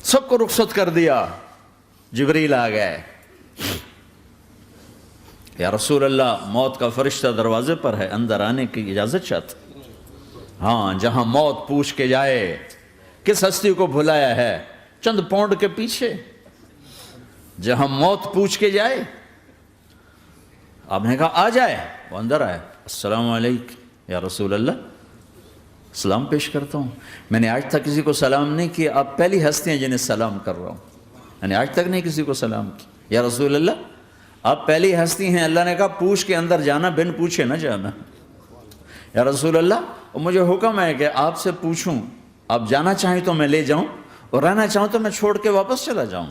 سب کو رخصت کر دیا. جبریل آ گئے. یا رسول اللہ موت کا فرشتہ دروازے پر ہے, اندر آنے کی اجازت چاہتا. ہاں, جہاں موت پوچھ کے جائے کس ہستی کو بھلایا ہے, چند پونڈ کے پیچھے. جہاں موت پوچھ کے جائے, آپ نے کہا آ جائے, وہ اندر آئے. السلام علیکم یا رسول اللہ, سلام پیش کرتا ہوں. میں نے آج تک کسی کو سلام نہیں کیا, آپ پہلی ہستی ہیں جنہیں سلام کر رہا ہوں. میں نے آج تک نہیں کسی کو سلام کیا. یا رسول اللہ آپ پہلی ہستی ہیں. اللہ نے کہا پوچھ کے اندر جانا, بن پوچھے نہ جانا. یا رسول اللہ مجھے حکم ہے کہ آپ سے پوچھوں, آپ جانا چاہیں تو میں لے جاؤں, اور رہنا چاہوں تو میں چھوڑ کے واپس چلا جاؤں.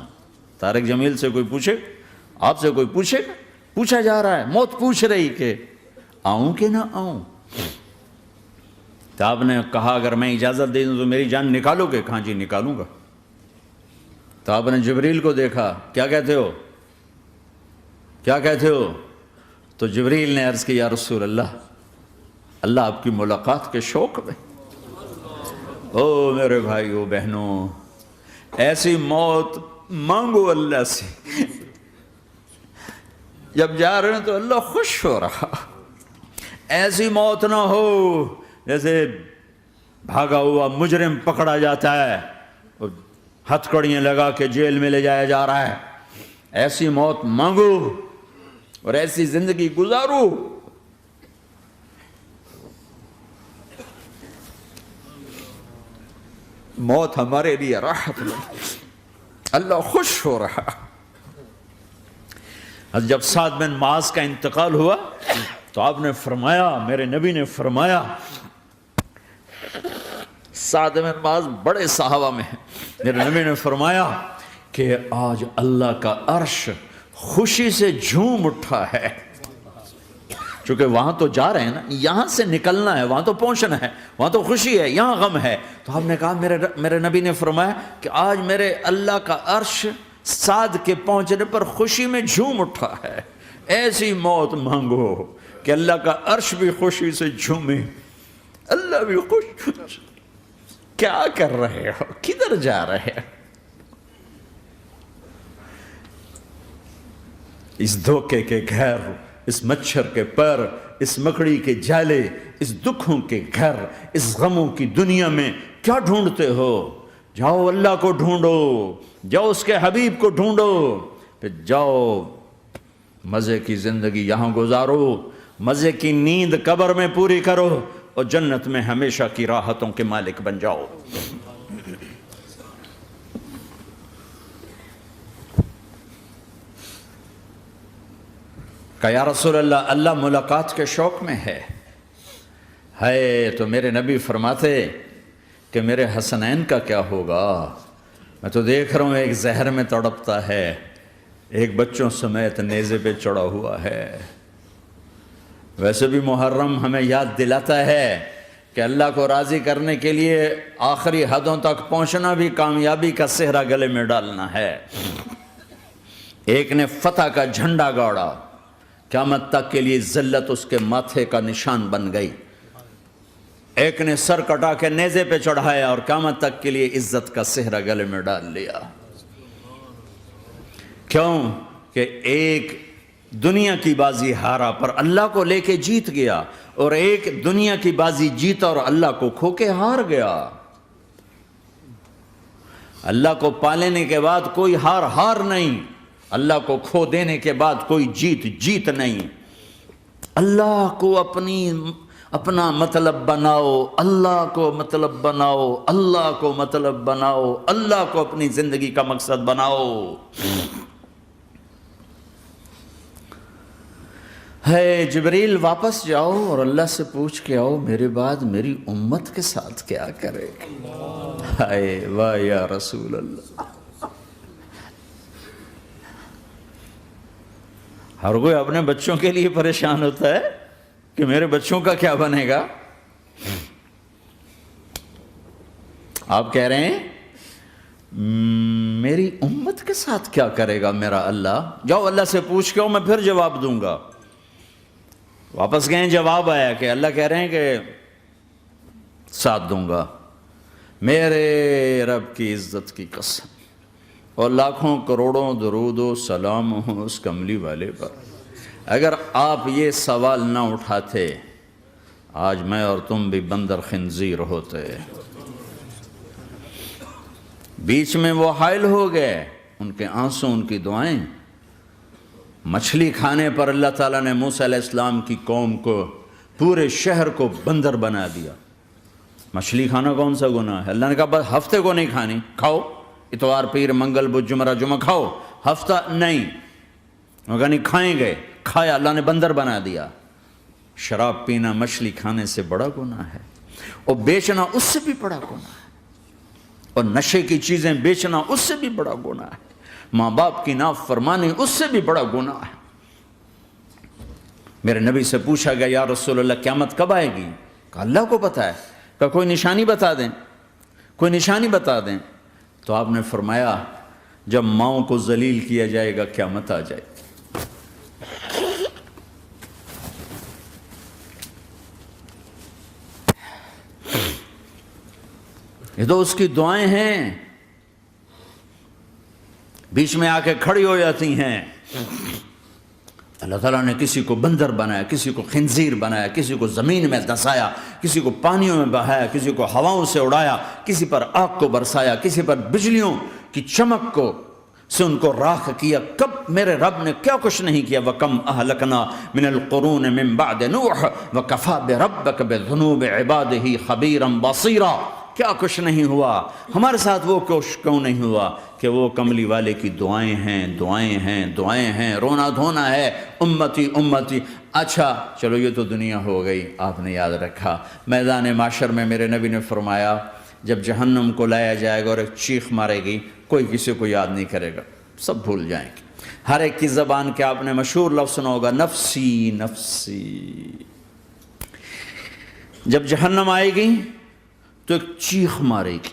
طارق جمیل سے کوئی پوچھے, آپ سے کوئی پوچھے, پوچھا جا رہا ہے, موت پوچھ رہی کہ آؤں کہ نہ آؤں. تو آپ نے کہا اگر میں اجازت دے دوں تو میری جان نکالو گے؟ کہاں جی نکالوں گا. تو آپ نے جبریل کو دیکھا, کیا کہتے ہو, کیا کہتے ہو؟ تو جبریل نے عرض کی یا رسول اللہ, اللہ آپ کی ملاقات کے شوق میں. او میرے بھائیو بہنوں, ایسی موت مانگو اللہ سے. جب جا رہے ہیں تو اللہ خوش ہو رہا. ایسی موت نہ ہو جیسے بھاگا ہوا مجرم پکڑا جاتا ہے, ہتھکڑیاں لگا کے جیل میں لے جایا جا رہا ہے. ایسی موت مانگو اور ایسی زندگی گزارو. موت ہمارے لیے راحت ہے, اللہ خوش ہو رہا. جب سعد بن معاذ کا انتقال ہوا تو آپ نے فرمایا, میرے نبی نے فرمایا, سعد بن معاذ بڑے صحابہ میں ہیں, میرے نبی نے فرمایا کہ آج اللہ کا عرش خوشی سے جھوم اٹھا ہے. چونکہ وہاں تو جا رہے ہیں نا, یہاں سے نکلنا ہے, وہاں تو پہنچنا ہے, وہاں تو خوشی ہے, یہاں غم ہے. تو آپ نے کہا, میرے نبی نے فرمایا کہ آج میرے اللہ کا عرش سعد کے پہنچنے پر خوشی میں جھوم اٹھا ہے. ایسی موت مانگو کہ اللہ کا عرش بھی خوشی سے جھومے, اللہ بھی خوش. کیا کر رہے ہو, کدھر جا رہے ہو؟ اس دھوکے کے گھر, اس مچھر کے پر, اس مکڑی کے جالے, اس دکھوں کے گھر, اس غموں کی دنیا میں کیا ڈھونڈتے ہو؟ جاؤ اللہ کو ڈھونڈو, جاؤ اس کے حبیب کو ڈھونڈو, پھر جاؤ مزے کی زندگی یہاں گزارو, مزے کی نیند قبر میں پوری کرو, اور جنت میں ہمیشہ کی راحتوں کے مالک بن جاؤ. کہ یا رسول اللہ, اللہ ملاقات کے شوق میں ہے. تو میرے نبی فرماتے کہ میرے حسنین کا کیا ہوگا؟ میں تو دیکھ رہا ہوں ایک زہر میں تڑپتا ہے, ایک بچوں سمیت نیزے پہ چڑھا ہوا ہے. ویسے بھی محرم ہمیں یاد دلاتا ہے کہ اللہ کو راضی کرنے کے لیے آخری حدوں تک پہنچنا بھی کامیابی کا صحرا گلے میں ڈالنا ہے. ایک نے فتح کا جھنڈا گاڑا, قیامت تک کے لیے ذلت اس کے ماتھے کا نشان بن گئی. ایک نے سر کٹا کے نیزے پہ چڑھایا اور قیامت تک کے لیے عزت کا صحرا گلے میں ڈال لیا. کیوں کہ ایک دنیا کی بازی ہارا پر اللہ کو لے کے جیت گیا, اور ایک دنیا کی بازی جیتا اور اللہ کو کھو کے ہار گیا. اللہ کو پالینے کے بعد کوئی ہار نہیں, اللہ کو کھو دینے کے بعد کوئی جیت نہیں. اللہ کو اپنا مطلب بناؤ, اللہ کو مطلب بناؤ, اللہ کو مطلب بناؤ, اللہ کو اپنی زندگی کا مقصد بناؤ. جبریل واپس جاؤ اور اللہ سے پوچھ کے آؤ میرے بعد میری امت کے ساتھ کیا کرے گا. واہ یا رسول اللہ. ہر کوئی اپنے بچوں کے لیے پریشان ہوتا ہے کہ میرے بچوں کا کیا بنے گا. آپ کہہ رہے ہیں میری امت کے ساتھ کیا کرے گا میرا اللہ. جاؤ اللہ سے پوچھ کے آؤ, میں پھر جواب دوں گا. واپس گئے, جواب آیا کہ اللہ کہہ رہے ہیں کہ ساتھ دوں گا. میرے رب کی عزت کی قسم, اور لاکھوں کروڑوں درود و سلام ہوں اس کملی والے پر۔ اگر آپ یہ سوال نہ اٹھاتے آج میں اور تم بھی بندر خنزیر ہوتے۔ بیچ میں وہ حائل ہو گئے، ان کے آنسوں، ان کی دعائیں۔ مچھلی کھانے پر اللہ تعالیٰ نے موسیٰ علیہ السلام کی قوم کو، پورے شہر کو بندر بنا دیا۔ مچھلی کھانا کون سا گناہ ہے؟ اللہ نے کہا بس ہفتے کو نہیں کھانی، کھاؤ، اتوار پیر منگل بدھ جمعہ جمعہ کھاؤ، ہفتہ نہیں۔ وہ کہا نہیں کھائیں گے، کھایا، اللہ نے بندر بنا دیا۔ شراب پینا مچھلی کھانے سے بڑا گناہ ہے، اور بیچنا اس سے بھی بڑا گناہ ہے، اور نشے کی چیزیں بیچنا اس سے بھی بڑا گناہ ہے، ماں باپ کی نافرمانی اس سے بھی بڑا گناہ ہے۔ میرے نبی سے پوچھا گیا یا رسول اللہ قیامت کب آئے گی؟ کہا اللہ کو پتہ ہے۔ کہا کوئی نشانی بتا دیں، کوئی نشانی بتا دیں۔ تو آپ نے فرمایا جب ماؤں کو ذلیل کیا جائے گا قیامت آ جائے گی۔ یہ تو اس کی دعائیں ہیں، بیچ میں آ کے کھڑی ہو جاتی ہیں۔ اللہ تعالیٰ نے کسی کو بندر بنایا، کسی کو خنزیر بنایا، کسی کو زمین میں دھسایا، کسی کو پانیوں میں بہایا، کسی کو ہواؤں سے اڑایا، کسی پر آگ کو برسایا، کسی پر بجلیوں کی چمک کو سے ان کو راکھ کیا۔ کب میرے رب نے کیا کچھ نہیں کیا۔ وَكَمْ أَهْلَكْنَا مِنَ الْقُرُونِ مِن بَعْدِ نُوحٍ وَكَفَى بِرَبِّكَ بِذُنُوبِ عِبَادِهِ خَبِيرًا بَصِيرًا۔ کیا کچھ نہیں ہوا ہمارے ساتھ، وہ کچھ کیوں نہیں ہوا کہ وہ کملی والے کی دعائیں ہیں، دعائیں ہیں، دعائیں ہیں، رونا دھونا ہے، امتی امتی۔ اچھا چلو یہ تو دنیا ہو گئی، آپ نے یاد رکھا میدان معاشر میں میرے نبی نے فرمایا جب جہنم کو لایا جائے گا اور ایک چیخ مارے گی، کوئی کسی کو یاد نہیں کرے گا، سب بھول جائیں گے۔ ہر ایک کی زبان کے آپ نے مشہور لفظ سنا ہوگا نفسی نفسی۔ جب جہنم آئے گی تو ایک چیخ مارے گی،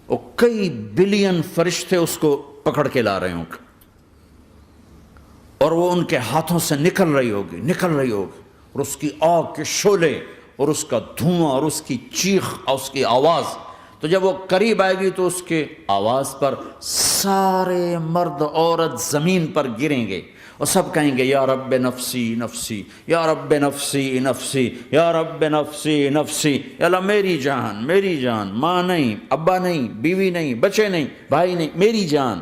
اور کئی بلین فرشتے اس کو پکڑ کے لا رہے ہوں گے، اور وہ ان کے ہاتھوں سے نکل رہی ہوگی، اور اس کی آگ کے شعلے اور اس کا دھواں اور اس کی چیخ اور اس کی آواز۔ تو جب وہ قریب آئے گی تو اس کے آواز پر سارے مرد عورت زمین پر گریں گے، اور سب کہیں گے یا رب نفسی نفسی، یا رب نفسی نفسی، یا رب نفسی نفسی۔ یا اللہ میری جان، میری جان، ماں نہیں، ابا نہیں، بیوی نہیں، بچے نہیں، بھائی نہیں، میری جان۔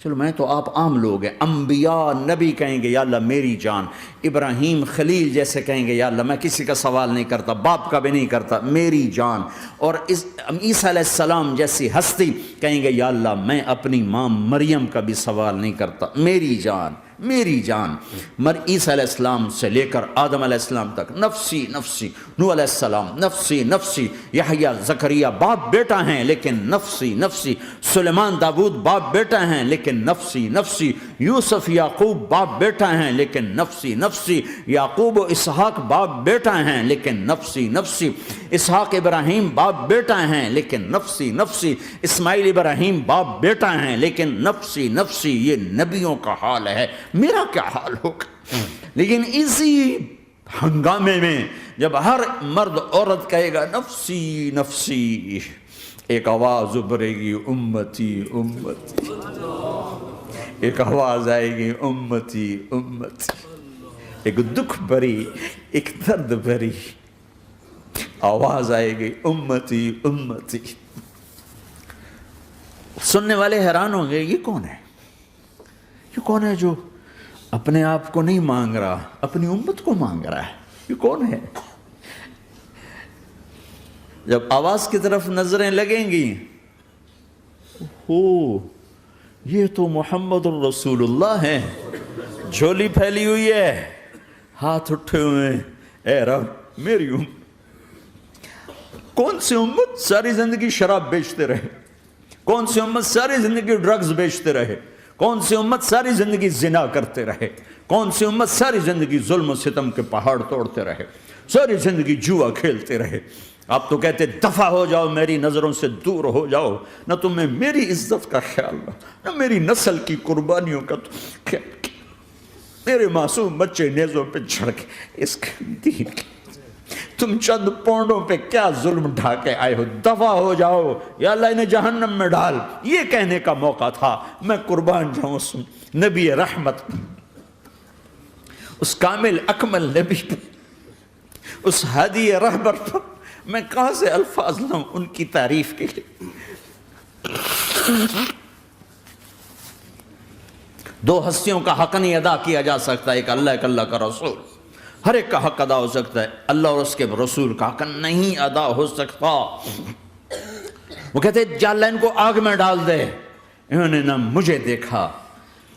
چلو میں تو آپ عام لوگ ہیں، انبیاء نبی کہیں گے یا اللہ میری جان، ابراہیم خلیل جیسے کہیں گے یا اللہ میں کسی کا سوال نہیں کرتا، باپ کا بھی نہیں کرتا، میری جان۔ اور عیسیٰ علیہ السلام جیسی ہستی کہیں گے یا اللہ میں اپنی ماں مریم کا بھی سوال نہیں کرتا، میری جان، میری جان۔ عیسیٰ علیہ السلام سے لے کر آدم علیہ السلام تک نفسی نفسی، نوح علیہ السلام نفسی نفسی، یحییٰ زکریا باپ بیٹا ہیں لیکن نفسی نفسی، سلیمان داؤد باپ بیٹا ہیں لیکن نفسی نفسی، یوسف یعقوب باپ بیٹا ہیں لیکن نفسی نفسی، یعقوب و اسحاق باپ بیٹا ہیں لیکن نفسی نفسی، اسحاق ابراہیم باپ بیٹا ہیں لیکن نفسی نفسی، اسماعیل ابراہیم باپ بیٹا ہیں لیکن نفسی نفسی۔ یہ نبیوں کا حال ہے، میرا کیا حال ہوگا؟ لیکن اسی ہنگامے میں جب ہر مرد عورت کہے گا نفسی نفسی، ایک آواز ابھرے گی امتی امتی، ایک آواز آئے گی امتی امتی، ایک دکھ بھری، ایک درد بھری آواز آئے گی امتی امتی۔ سننے والے حیران ہوں گے یہ کون ہے، یہ کون ہے جو اپنے آپ کو نہیں مانگ رہا، اپنی امت کو مانگ رہا ہے، یہ کون ہے؟ جب آواز کی طرف نظریں لگیں گی، یہ تو محمد الرسول اللہ ہے، جھولی پھیلی ہوئی ہے، ہاتھ اٹھے ہوئے ہیں، اے رب میری امت۔ کون سی امت ساری زندگی شراب بیچتے رہے؟ کون سی امت ساری زندگی ڈرگز بیچتے رہے؟ کون سی امت ساری زندگی زنا کرتے رہے؟ کون سی امت ساری زندگی ظلم و ستم کے پہاڑ توڑتے رہے؟ ساری زندگی جوا کھیلتے رہے؟ آپ تو کہتے دفع ہو جاؤ، میری نظروں سے دور ہو جاؤ، نہ تمہیں میری عزت کا خیال نہ میری نسل کی قربانیوں کا خیال، میرے معصوم بچے نیزوں پہ چڑھ کے اس دین تم چند پونڈوں پہ کیا ظلم ڈھا کے آئے ہو، دفع ہو جاؤ یا اللہ انہیں جہنم میں ڈال، یہ کہنے کا موقع تھا۔ میں قربان جاؤں اس نبی رحمت، اس کامل اکمل نبی پر، اس ہادی رہبر پر میں کہاں سے الفاظ لوں ان کی تعریف کے لیے۔ دو ہستیوں کا حق نہیں ادا کیا جا سکتا، ایک اللہ، ایک اللہ کا رسول۔ ہر ایک کا حق ادا ہو سکتا ہے، اللہ اور اس کے رسول کا حق نہیں ادا ہو سکتا۔ وہ کہتے ہیں جا اللہ ان کو آگ میں ڈال دے۔ انہوں نے نہ مجھے دیکھا،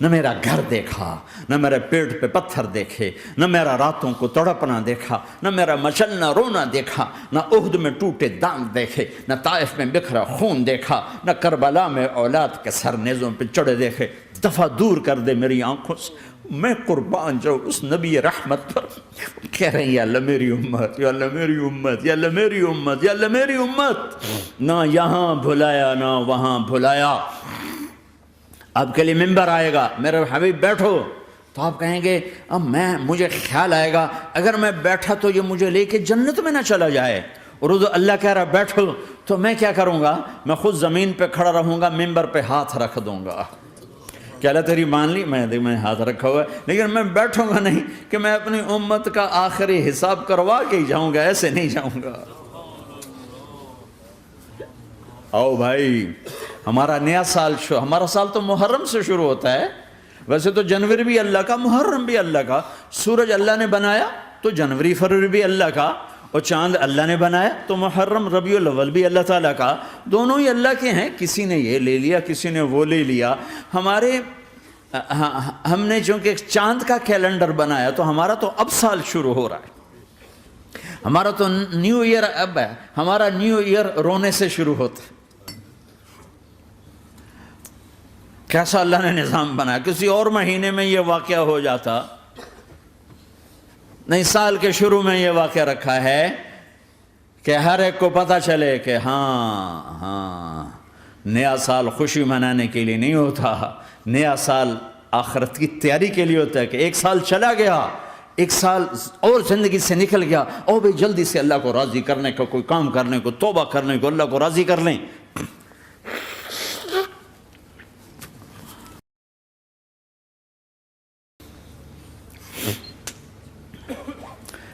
نہ میرا گھر دیکھا، نہ میرے پیٹ پہ پتھر دیکھے، نہ میرا راتوں کو تڑپنا دیکھا، نہ میرا مچلنا رونا دیکھا، نہ احد میں ٹوٹے دانت دیکھے، نہ طائف میں بکھرا خون دیکھا، نہ کربلا میں اولاد کے سر نیزوں پہ چڑھے دیکھے۔ دفعہ دور کر دے میری آنکھوں سے۔ میں قربان جاؤں اس نبی رحمت پر۔ کہہ رہے ہیں یا اللہ میری امت، یا اللہ میری امت، یا اللہ میری امت، یا اللہ میری امت۔ نہ یہاں بھلایا نہ وہاں بھلایا۔ آپ کے لیے ممبر آئے گا، میرے حبیب بیٹھو، تو آپ کہیں گے اب مجھے خیال آئے گا اگر میں بیٹھا تو یہ مجھے لے کے جنت میں نہ چلا جائے، اور اللہ کہہ رہا بیٹھو تو میں کیا کروں گا؟ میں خود زمین پہ کھڑا رہوں گا، ممبر پہ ہاتھ رکھ دوں گا۔ کہ اللہ تیری مان لی، میں ہاتھ رکھا ہوا ہے، لیکن میں بیٹھوں گا نہیں کہ میں اپنی امت کا آخری حساب کروا کے ہی جاؤں گا، ایسے نہیں جاؤں گا۔ آؤ بھائی، ہمارا نیا سال ہمارا سال تو محرم سے شروع ہوتا ہے۔ ویسے تو جنوری بھی اللہ کا، محرم بھی اللہ کا، سورج اللہ نے بنایا تو جنوری فروری بھی اللہ کا، اور چاند اللہ نے بنایا تو محرم ربیع الاول بھی اللہ تعالیٰ کا، دونوں ہی اللہ کے ہیں۔ کسی نے یہ لے لیا، کسی نے وہ لے لیا۔ ہم نے چونکہ چاند کا کیلنڈر بنایا تو ہمارا تو اب سال شروع ہو رہا ہے، ہمارا تو نیو ایئر اب ہے، ہمارا نیو ایئر رونے سے شروع ہوتا ہے۔ کیسا اللہ نے نظام بنایا، کسی اور مہینے میں یہ واقعہ ہو جاتا، نہیں سال کے شروع میں یہ واقعہ رکھا ہے کہ ہر ایک کو پتہ چلے کہ ہاں نیا سال خوشی منانے کے لیے نہیں ہوتا، نیا سال آخرت کی تیاری کے لیے ہوتا ہے۔ کہ ایک سال چلا گیا، ایک سال اور زندگی سے نکل گیا، اور بھی جلدی سے اللہ کو راضی کرنے کا کوئی کام کرنے کو، توبہ کرنے کو، اللہ کو راضی کر لیں۔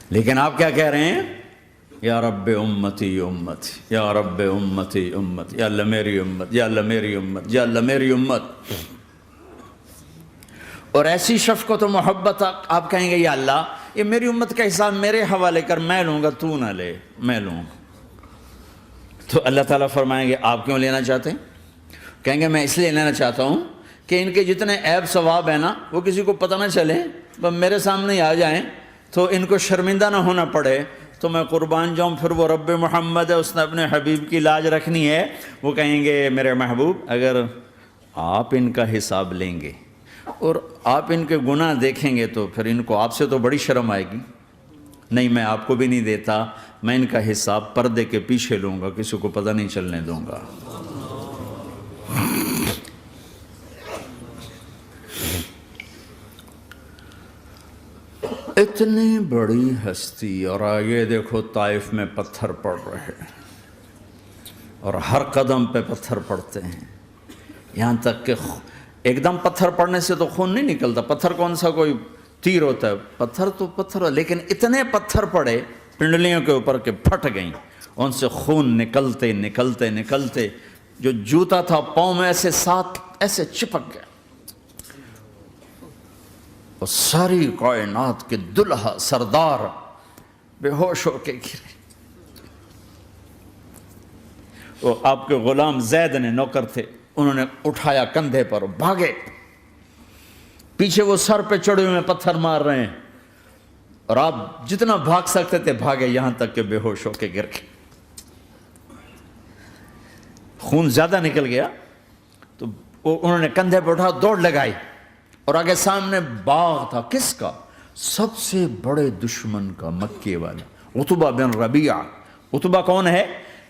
لیکن آپ کیا کہہ رہے ہیں؟ یا رب امتی امت، یا رب امتی امت، یا اللہ میری امت، یا اللہ میری امت، یا اللہ میری امت۔ اور ایسی شفقت و محبت آپ کہیں گے یا اللہ یہ میری امت کا حساب میرے حوالے کر، میں لوں گا، تو نہ لے، میں لوں گا۔ تو اللہ تعالیٰ فرمائیں گے آپ کیوں لینا چاہتے ہیں؟ کہیں گے میں اس لیے لینا چاہتا ہوں کہ ان کے جتنے عیب ثواب ہیں نا وہ کسی کو پتہ نہ چلے، وہ میرے سامنے آ جائیں تو ان کو شرمندہ نہ ہونا پڑے، تو میں قربان جاؤں۔ پھر وہ رب محمد ہے، اس نے اپنے حبیب کی لاج رکھنی ہے۔ وہ کہیں گے میرے محبوب اگر آپ ان کا حساب لیں گے اور آپ ان کے گناہ دیکھیں گے تو پھر ان کو آپ سے تو بڑی شرم آئے گی۔ نہیں، میں آپ کو بھی نہیں دیتا، میں ان کا حساب پردے کے پیچھے لوں گا، کسی کو پتہ نہیں چلنے دوں گا۔ اتنی بڑی ہستی، اور آگے دیکھو طائف میں پتھر پڑ رہے ہیں، اور ہر قدم پہ پتھر پڑتے ہیں، یہاں تک کہ ایک دم پتھر پڑنے سے تو خون نہیں نکلتا۔ پتھر کون سا کوئی تیر ہوتا ہے؟ پتھر تو پتھر، لیکن اتنے پتھر پڑے پنڈلیوں کے اوپر کہ پھٹ گئیں، ان سے خون نکلتے نکلتے نکلتے جو جوتا تھا پاؤں میں ایسے ساتھ ایسے چپک گیا، اور ساری کائنات کے دلہا سردار بے ہوش ہو کے گرے۔ وہ آپ کے غلام زید نے نوکر تھے، انہوں نے اٹھایا کندھے پر، بھاگے، پیچھے وہ سر پہ چڑھے ہوئے پتھر مار رہے ہیں، اور آپ جتنا بھاگ سکتے تھے بھاگے، یہاں تک کہ بے ہوش ہو کے گر گئے۔ خون زیادہ نکل گیا تو انہوں نے کندھے پہ اٹھا، دوڑ لگائی، اور آگے سامنے باغ تھا، کس کا؟ سب سے بڑے دشمن کا، مکے والا عتبہ بن ربیعہ۔ عتبہ کون ہے؟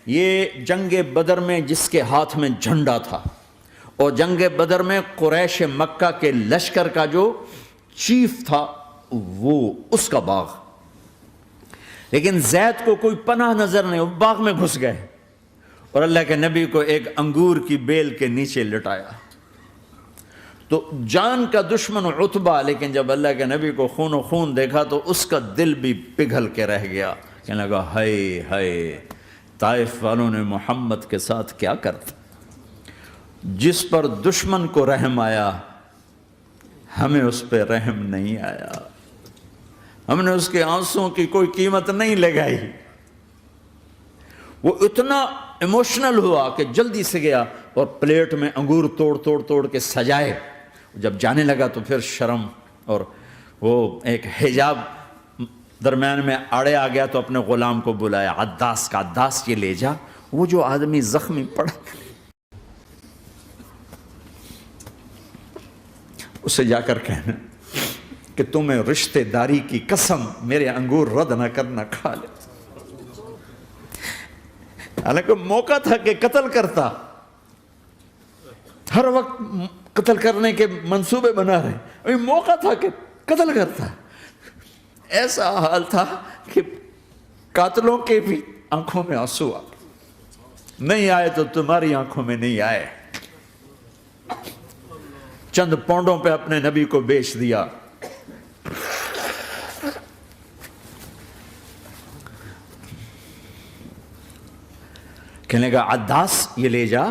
یہ جنگ بدر میں جس کے ہاتھ میں جھنڈا تھا، اور جنگ بدر میں قریش مکہ کے لشکر کا جو چیف تھا وہ، اس کا باغ۔ لیکن زید کو کوئی پناہ نظر نہیں، وہ باغ میں گھس گئے اور اللہ کے نبی کو ایک انگور کی بیل کے نیچے لٹایا۔ تو جان کا دشمن عتبہ، لیکن جب اللہ کے نبی کو خون و خون دیکھا تو اس کا دل بھی پگھل کے رہ گیا، کہنے لگا ہائے ہائے، طائف والوں نے محمد کے ساتھ کیا کرتا۔ جس پر دشمن کو رحم آیا ہمیں اس پہ رحم نہیں آیا، ہم نے اس کے آنسوں کی کوئی قیمت نہیں لگائی۔ وہ اتنا ایموشنل ہوا کہ جلدی سے گیا اور پلیٹ میں انگور توڑ کے سجائے۔ جب جانے لگا تو پھر شرم اور وہ ایک حجاب درمیان میں آڑے آ گیا، تو اپنے غلام کو بلایا، عداس کا، عداس یہ لے جا وہ جو آدمی زخمی پڑا، اسے جا کر کہنا کہ تمہیں رشتہ داری کی قسم میرے انگور رد نہ کرنا، کھا لے۔ حالانکہ موقع تھا کہ قتل کرتا، ہر وقت قتل کرنے کے منصوبے بنا رہے، ابھی موقع تھا کہ قتل کرتا۔ ایسا حال تھا کہ قاتلوں کے بھی آنکھوں میں آنسو آ نہیں آئے تو تمہاری آنکھوں میں نہیں آئے۔ چند پونڈوں پہ اپنے نبی کو بیچ دیا۔ کہنے کا عداس یہ لے جا،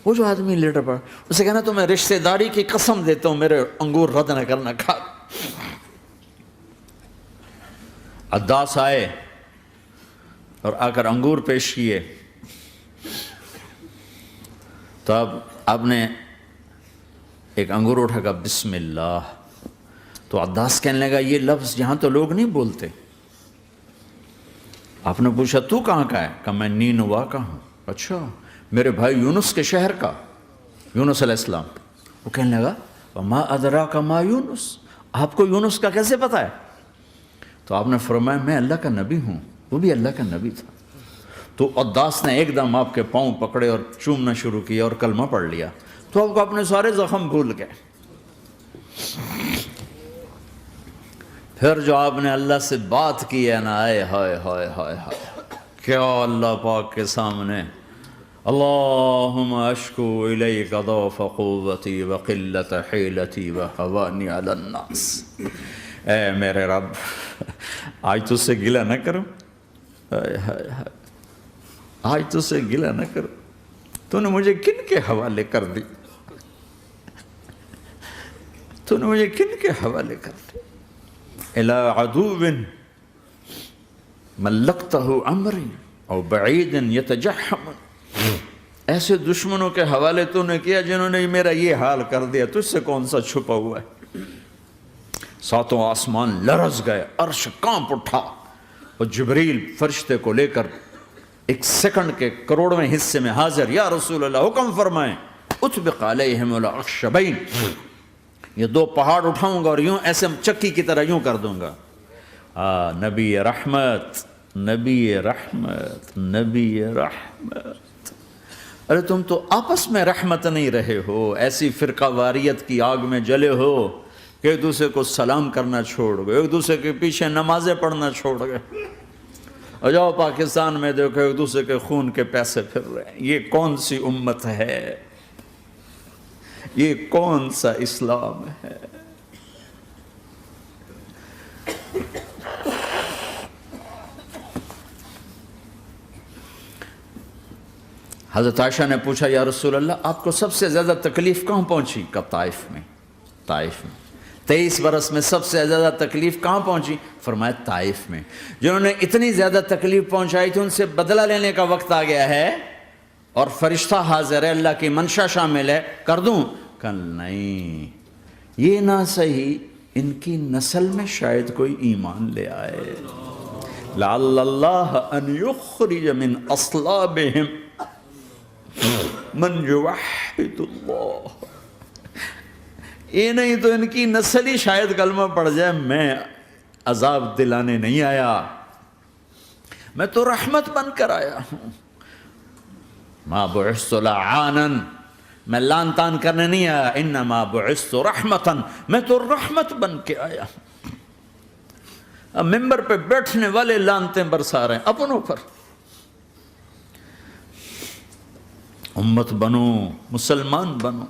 وہ جو آدمی لیٹر پڑا، اسے کہنا تو میں رشتہ داری کی قسم دیتا ہوں میرے انگور رد نہ کرنا، کھا۔ عداس آئے اور آ کر انگور پیش کیے، تو اب آپ نے ایک انگور اٹھا کر بسم اللہ، تو عداس کہنے لگا یہ لفظ یہاں تو لوگ نہیں بولتے۔ آپ نے پوچھا تو کہاں کا ہے؟ کہا میں نینوا کا ہوں۔ اچھا، میرے بھائی یونس کے شہر کا، یونس علیہ السلام۔ وہ کہنے لگا وما ادراک ما یونس، آپ کو یونس کا کیسے پتا ہے؟ تو آپ نے فرمایا میں اللہ کا نبی ہوں، وہ بھی اللہ کا نبی تھا۔ تو عداس نے ایک دم آپ کے پاؤں پکڑے اور چومنا شروع کیا اور کلمہ پڑھ لیا، تو آپ کو اپنے سارے زخم بھول گئے۔ پھر جو آپ نے اللہ سے بات کی ہے نا، آئے ہائے ہائے ہائے ہائے، کیا اللہ پاک کے سامنے اللہم اشکو الیک ضعف قوتی وقلت حیلتی وہوانی علی الناس، اے میرے رب آج تجھ سے گلہ نہ کروں، آج تجھ سے گلہ نہ کروں، تو نے مجھے کن کے حوالے کر دی، تو نے مجھے کن کے حوالے کر دی، الی عدو ملکتہ امری او بعید یتجحم، ایسے دشمنوں کے حوالے تو نے کیا جنہوں نے میرا یہ حال کر دیا، تجھ سے کون سا چھپا ہوا ہے۔ ساتوں آسمان لرز گئے، عرش کانپ اٹھا، اور جبریل فرشتے کو لے کر ایک سیکنڈ کے کروڑویں حصے میں حاضر، یا رسول اللہ حکم فرمائیں اطبق علیہم الاخشبین، یہ دو پہاڑ اٹھاؤں گا اور یوں ایسے چکی کی طرح یوں کر دوں گا۔ نبی رحمت، نبی رحمت، نبی رحمت۔ ارے تم تو آپس میں رحمت نہیں رہے ہو، ایسی فرقہ واریت کی آگ میں جلے ہو کہ ایک دوسرے کو سلام کرنا چھوڑ گئے، ایک دوسرے کے پیچھے نمازیں پڑھنا چھوڑ گئے، اور جاؤ پاکستان میں دیکھو ایک دوسرے کے خون کے پیسے پھر رہے ہیں۔ یہ کون سی امت ہے؟ یہ کون سا اسلام ہے؟ حضرت عائشہ نے پوچھا یا رسول اللہ آپ کو سب سے زیادہ تکلیف کہاں پہنچی؟ کہا طائف میں، طائف میں۔ 23 برس میں سب سے زیادہ تکلیف کہاں پہنچی؟ فرمایا طائف میں۔ جنہوں نے اتنی زیادہ تکلیف پہنچائی تھی ان سے بدلہ لینے کا وقت آ گیا ہے، اور فرشتہ حاضر ہے، اللہ کی منشا شامل ہے، کر دوں؟ کہ نہیں، یہ نہ صحیح، ان کی نسل میں شاید کوئی ایمان لے آئے، لعل اللہ ان یخرج من اصلابہم من یوحد اللہ، یہ نہیں تو ان کی نسل ہی شاید کلمہ پڑھ جائے۔ میں عذاب دلانے نہیں آیا، میں تو رحمت بن کر آیا ہوں۔ ما بعثت لعانا، میں لان تان کرنے نہیں آیا، انما بعثت رحمتا، میں تو رحمت بن کے آیا ہوں۔ اب ممبر پہ بیٹھنے والے لانتیں برسا رہے ہیں اپنوں پر. امت بنو، مسلمان بنو.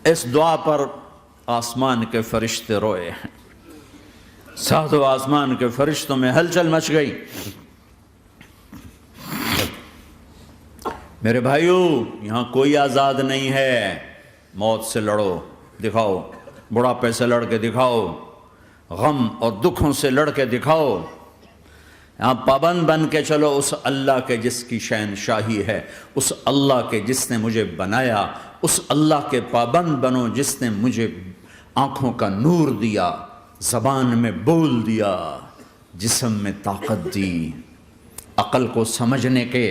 اس دعا پر آسمان کے فرشتے روئے ہیں. ساتوں آسمان کے فرشتوں میں ہلچل مچ گئی. میرے بھائیو، یہاں کوئی آزاد نہیں ہے. موت سے لڑو، دکھاؤ. بڑھاپے سے لڑ کے دکھاؤ. غم اور دکھوں سے لڑ کے دکھاؤ. یہاں پابند بن کے چلو اس اللہ کے جس کی شہنشاہی ہے، اس اللہ کے جس نے مجھے بنایا. اس اللہ کے پابند بنو جس نے مجھے آنکھوں کا نور دیا، زبان میں بول دیا، جسم میں طاقت دی، عقل کو سمجھنے کے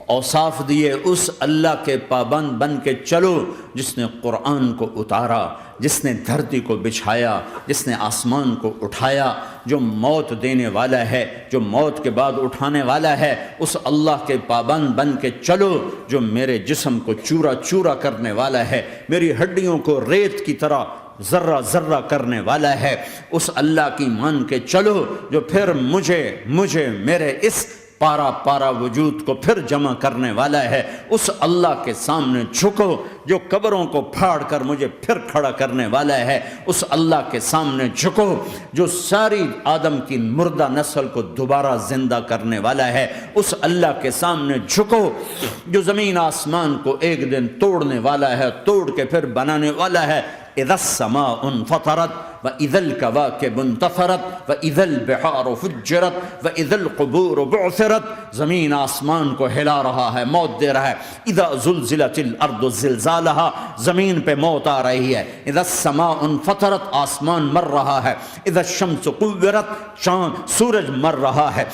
اوصاف دیے. اس اللہ کے پابند بن کے چلو جس نے قرآن کو اتارا، جس نے دھرتی کو بچھایا، جس نے آسمان کو اٹھایا، جو موت دینے والا ہے، جو موت کے بعد اٹھانے والا ہے. اس اللہ کے پابند بن کے چلو جو میرے جسم کو چورا چورا کرنے والا ہے، میری ہڈیوں کو ریت کی طرح ذرہ ذرہ کرنے والا ہے. اس اللہ کی مان کے چلو جو پھر مجھے میرے اس پارا پارا وجود کو پھر جمع کرنے والا ہے. اس اللہ کے سامنے جھکو جو قبروں کو پھاڑ کر مجھے پھر کھڑا کرنے والا ہے. اس اللہ کے سامنے جھکو جو ساری آدم کی مردہ نسل کو دوبارہ زندہ کرنے والا ہے. اس اللہ کے سامنے جھکو جو زمین آسمان کو ایک دن توڑنے والا ہے، توڑ کے پھر بنانے والا ہے. اذا السماء انفطرت واذا الكواكب انتثرت واذا البحار فجرت واذا القبور بعثرت. زمین آسمان کو ہلا رہا ہے، موت دے رہا ہے. اذا زلزلت الارض زلزالها، زمین پہ موت آ رہی ہے. اذا السماء انفطرت، آسمان مر رہا ہے. اذا الشمس قورت، چاند سورج مر رہا ہے.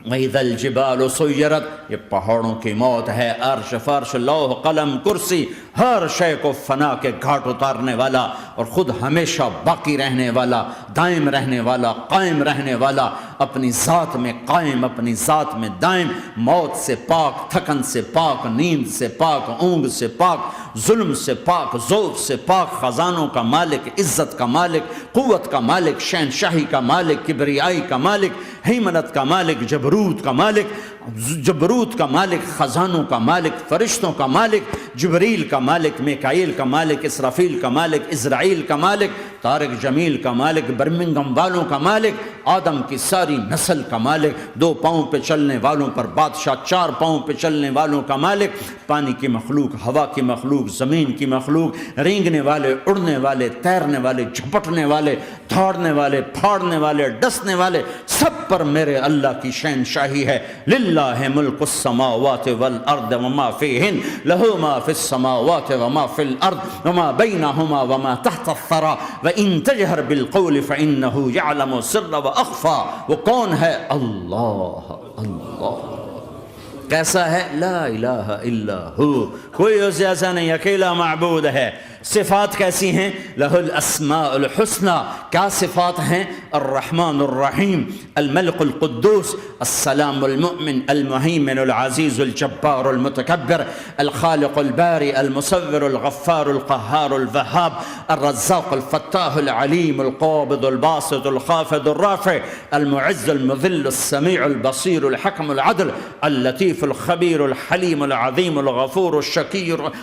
وَإِذَا الْجِبَالُ سُيِّرَتْ، یہ پہاڑوں کی موت ہے. عرش فرش لوح قلم کرسی ہر شے کو فنا کے گھاٹ اتارنے والا اور خود ہمیشہ باقی رہنے والا، دائم رہنے والا، قائم رہنے والا، اپنی ذات میں قائم، اپنی ذات میں دائم، موت سے پاک، تھکن سے پاک، نیند سے پاک، اونگ سے پاک، ظلم سے پاک، ذوق سے پاک، خزانوں کا مالک، عزت کا مالک، قوت کا مالک، شہنشاہی کا مالک، کبریائی کا مالک، ہیمنت کا مالک، جبروت کا مالک، خزانوں کا مالک، فرشتوں کا مالک، جبریل کا مالک، میکائیل کا مالک، اسرافیل کا مالک، اسرائیل کا مالک، طارق جمیل کا مالک، برمنگم والوں کا مالک، آدم کی ساری نسل کا مالک، 2 پاؤں پہ چلنے والوں پر بادشاہ، 4 پاؤں پہ چلنے والوں کا مالک، پانی کی مخلوق، ہوا کی مخلوق، زمین کی مخلوق، رینگنے والے، اڑنے والے، تیرنے والے، جھپٹنے والے، دھاڑنے والے، پھاڑنے والے، ڈسنے والے، سب پر میرے اللہ کی شہنشاہی ہے. للہ ملک السماوات والارض وما فیہن، لہو ما فی السماوات وما فی الارض وما بینہما وما تحت الثری وان تجہر بالقول فانہ یعلم السر واخفی. وہ کون ہے؟ اللہ. اللہ کیسا ہے؟ لا الہ الا ہو، کوئی اس جیسا نہیں، اکیلا معبود ہے. صفات کیسی ہیں؟ لہ الاسماء الحسنى. کیا صفات ہیں؟ الرحمن الرحیم، الملک القدوس، السلام المؤمن، المہیمن العزیز الجبار المتکبر، الخالق الباری المصور الغفار القہار الوہاب، الرزاق الفتاح العلیم القابض الباسط الخافض الرافع، المعز المذل السمیع البصیر الحکم العدل، اللطیف الخبیر الحلیم العظیم الغفور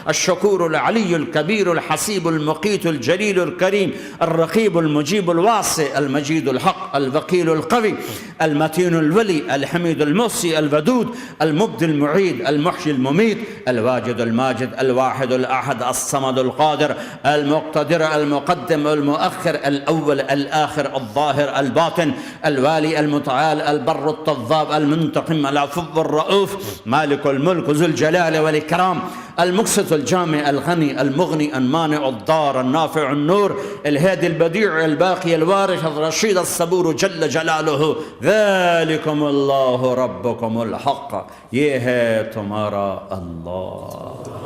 الشکور العلی الکبیر الحسیب المقیت الجلیل الکریم، الرقیب المجیب الواسع، المجید الحق، الوکیل القوی، المتین الولی، الحمید المحصی، الودود، المبدی المعید، المحیی الممیت، الواجد الماجد، الواحد الاحد، الصمد القادر، المقتدر، المقدم، المؤخر، الاول، الآخر، الظاهر، الباطن، الوالي، المتعال، البر، التضاب، المنتقم، العفو، الرؤوف، مالك الملك، ذو الجلال والإكرام، المقسط، الجامع، الغني، المغني، المانع، الضار، النافع، النور، الهادي، البديع، الباقي، الوارث، الرشيد، الصبور جل جلاله. ذلكم الله ربكم الحق، یہ ہے تمہارا اللہ.